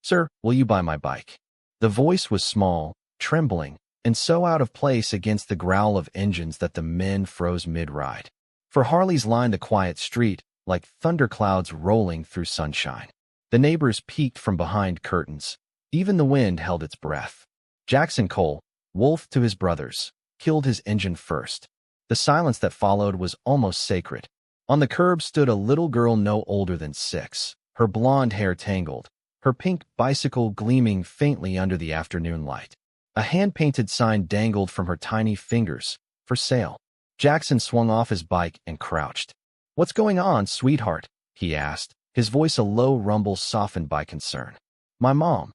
"Sir, will you buy my bike?" The voice was small, trembling, and so out of place against the growl of engines that the men froze mid-ride. For Harleys lined the quiet street like thunderclouds rolling through sunshine. The neighbors peeked from behind curtains. Even the wind held its breath. Jackson Cole, wolf to his brothers, killed his engine first. The silence that followed was almost sacred. On the curb stood a little girl no older than 6, her blonde hair tangled, her pink bicycle gleaming faintly under the afternoon light. A hand-painted sign dangled from her tiny fingers, "For sale." Jackson swung off his bike and crouched. "What's going on, sweetheart?" he asked, his voice a low rumble softened by concern. "My mom."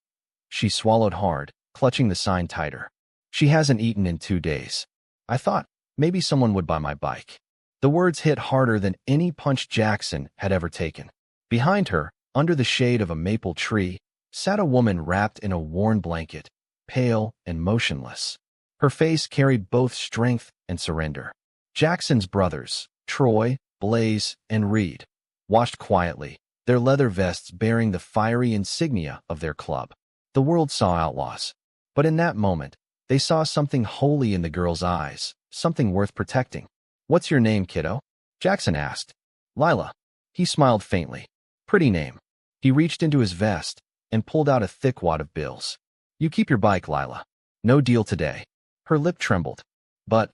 She swallowed hard, clutching the sign tighter. "She hasn't eaten in 2 days. I thought maybe someone would buy my bike." The words hit harder than any punch Jackson had ever taken. Behind her, under the shade of a maple tree, sat a woman wrapped in a worn blanket, pale and motionless. Her face carried both strength and surrender. Jackson's brothers, Troy, Blaze, and Reed, watched quietly, their leather vests bearing the fiery insignia of their club. The world saw outlaws. But in that moment, they saw something holy in the girl's eyes, something worth protecting. "What's your name, kiddo?" Jackson asked. "Lila." He smiled faintly. "Pretty name." He reached into his vest and pulled out a thick wad of bills. "You keep your bike, Lila. No deal today." Her lip trembled. "But,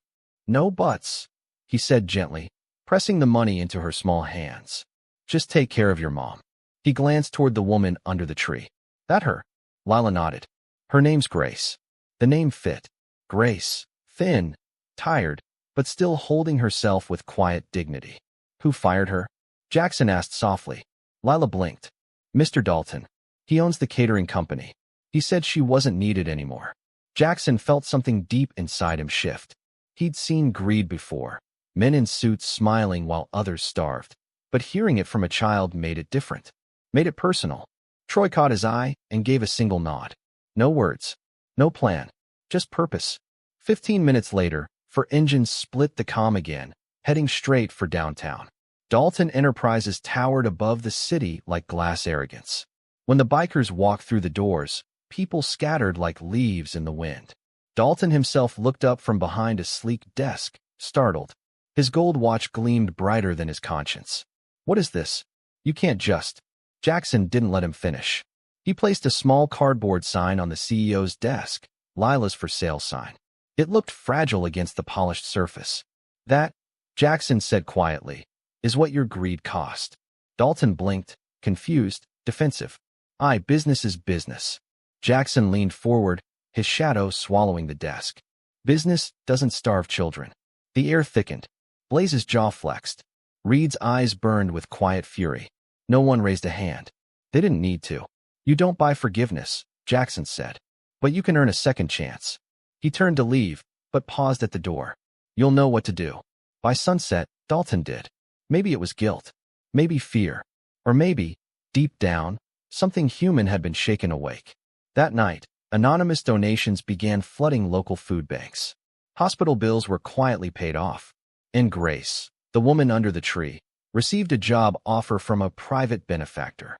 no buts," he said gently, pressing the money into her small hands. "Just take care of your mom." He glanced toward the woman under the tree. "That her?" Lila nodded. "Her name's Grace." The name fit. Grace, thin, tired, but still holding herself with quiet dignity. "Who fired her?" Jackson asked softly. Lila blinked. "Mr. Dalton. He owns the catering company. He said she wasn't needed anymore." Jackson felt something deep inside him shift. He'd seen greed before, men in suits smiling while others starved. But hearing it from a child made it different, made it personal. Troy caught his eye and gave a single nod. No words, no plan, just purpose. 15 minutes later, four engines split the comm again, heading straight for downtown. Dalton Enterprises towered above the city like glass arrogance. When the bikers walked through the doors, people scattered like leaves in the wind. Dalton himself looked up from behind a sleek desk, startled. His gold watch gleamed brighter than his conscience. "What is this? You can't just—" Jackson didn't let him finish. He placed a small cardboard sign on the CEO's desk, Lila's for sale sign. It looked fragile against the polished surface. "That," Jackson said quietly, "is what your greed cost." Dalton blinked, confused, defensive. Business is business." Jackson leaned forward, his shadow swallowing the desk. "Business doesn't starve children." The air thickened. Blaze's jaw flexed. Reed's eyes burned with quiet fury. No one raised a hand. They didn't need to. "You don't buy forgiveness," Jackson said. "But you can earn a second chance." He turned to leave, but paused at the door. "You'll know what to do." By sunset, Dalton did. Maybe it was guilt. Maybe fear. Or maybe, deep down, something human had been shaken awake. That night, anonymous donations began flooding local food banks. Hospital bills were quietly paid off. And Grace, the woman under the tree, received a job offer from a private benefactor.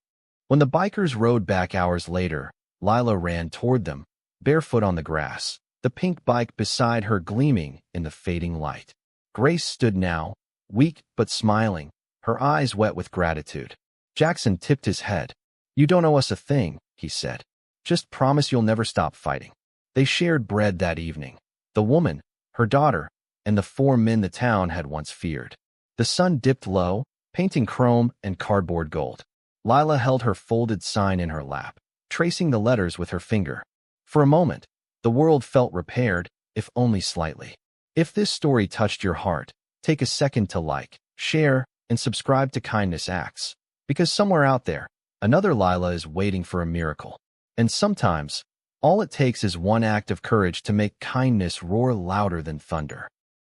When the bikers rode back hours later, Lila ran toward them, barefoot on the grass, the pink bike beside her gleaming in the fading light. Grace stood now, weak but smiling, her eyes wet with gratitude. Jackson tipped his head. "You don't owe us a thing," he said. "Just promise you'll never stop fighting." They shared bread that evening. The woman, her daughter, and the 4 men the town had once feared. The sun dipped low, painting chrome and cardboard gold. Lila held her folded sign in her lap, tracing the letters with her finger. For a moment, the world felt repaired, if only slightly. If this story touched your heart, take a second to like, share, and subscribe to Kindness Acts. Because somewhere out there, another Lila is waiting for a miracle. And sometimes, all it takes is one act of courage to make kindness roar louder than thunder.